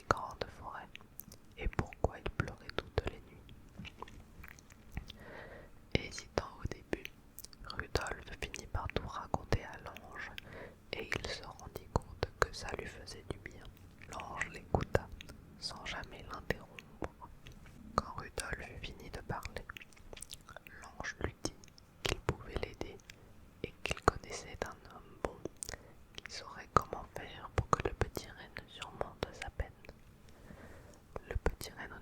si grande forêt, et pourquoi il pleurait toutes les nuits. Hésitant au début, Rudolphe finit par tout raconter à l'ange, et il se rendit compte que ça lui faisait du bien. L'ange l'écouta, sans jamais l'interrompre. Quand Rudolphe eut fini de parler, l'ange lui dit qu'il pouvait l'aider et qu'il connaissait un homme bon qui saurait comment faire pour que le petit renne surmonte sa peine. Le petit renne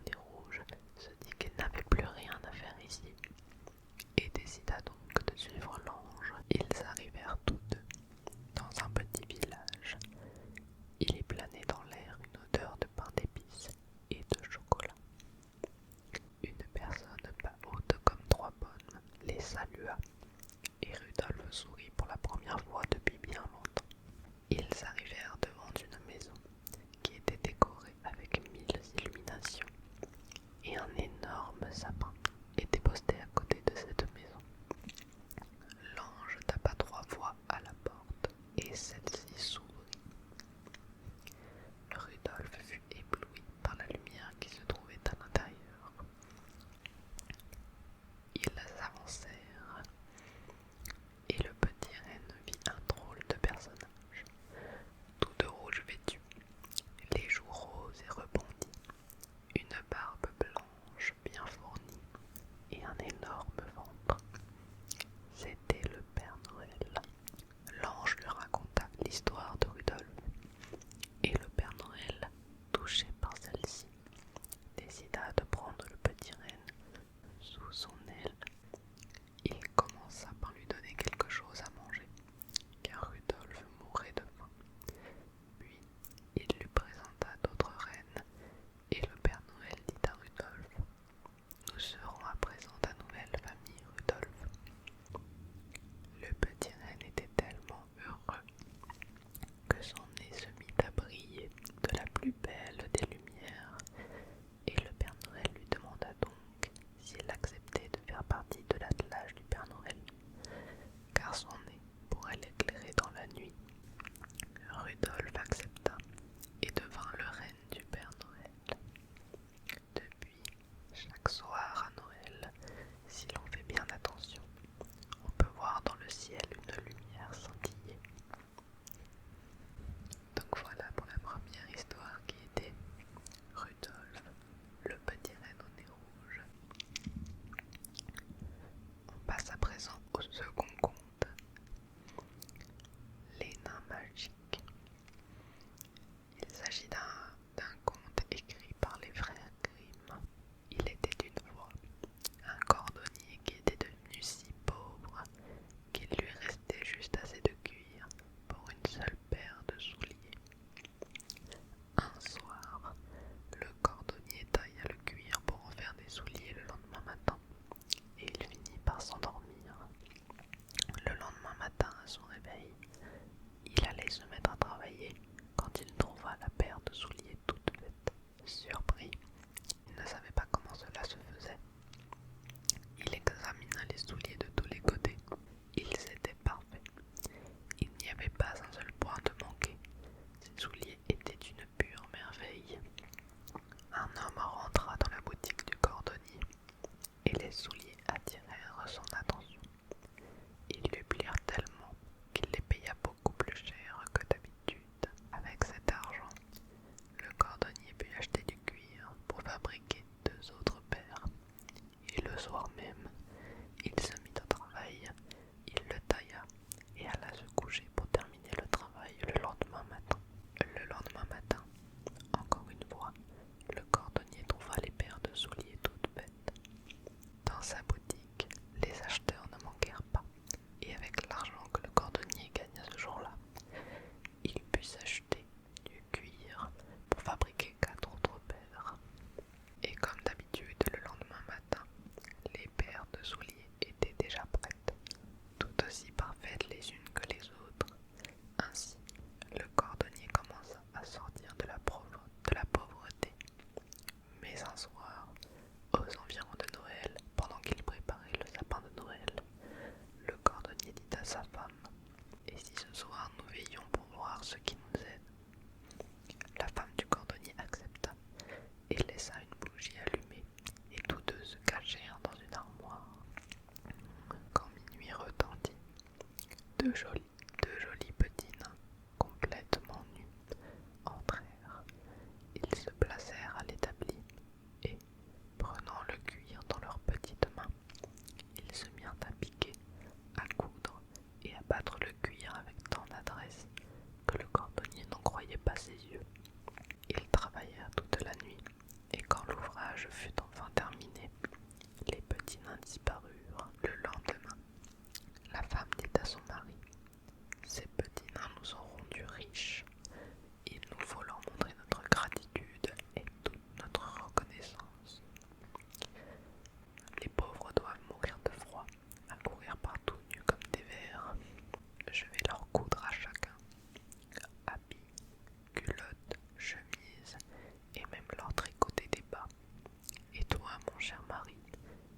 son cher mari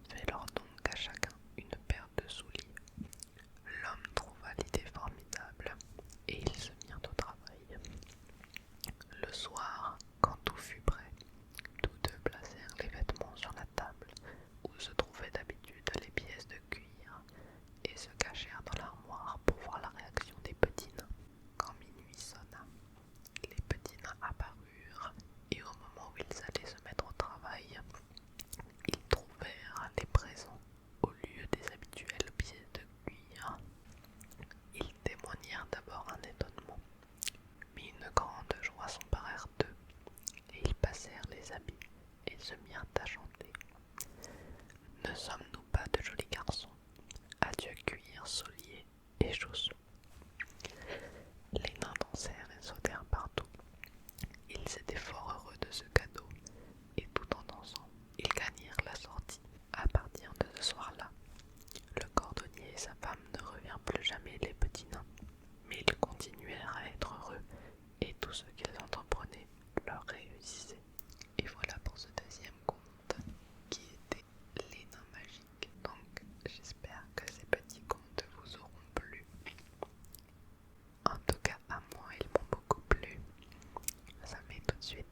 fait leur donc à chacun une paire de souliers. L'homme trouva l'idée formidable et ils se mirent au travail. Le soir, quand tout fut prêt, tous deux placèrent les vêtements sur la table où se trouvaient d'habitude les pièces de cuir et se cachèrent dans l'armoire pour voir la réaction des petits nains. Quand minuit sonna, les petits nains apparurent et au moment où ils allaient se mettre au travail, ils trouvèrent les présents au lieu des habituelles pièces de cuir. Ils témoignèrent d'abord un étonnement, mais une grande joie s'emparèrent d'eux, et ils passèrent les habits et se mirent à chanter. Ne sommes-nous pas de jolis garçons? Adieu cuir, souliers et chaussons. Les nains dansèrent et sautèrent partout. Ils étaient fort heureux de ce cadeau, et tout en dansant, ils gagnèrent la sortie. À partir de ce soir-là, le cordonnier et sa femme ne revirent plus jamais les petits nains, mais ils continuèrent à être heureux, et tout ce qu'ils entreprenaient leur réussissait. Et voilà pour ce deuxième conte, qui était les nains magiques. Donc, j'espère que ces petits contes vous auront plu. En tout cas, à moi, ils m'ont beaucoup plu. Ça met tout de suite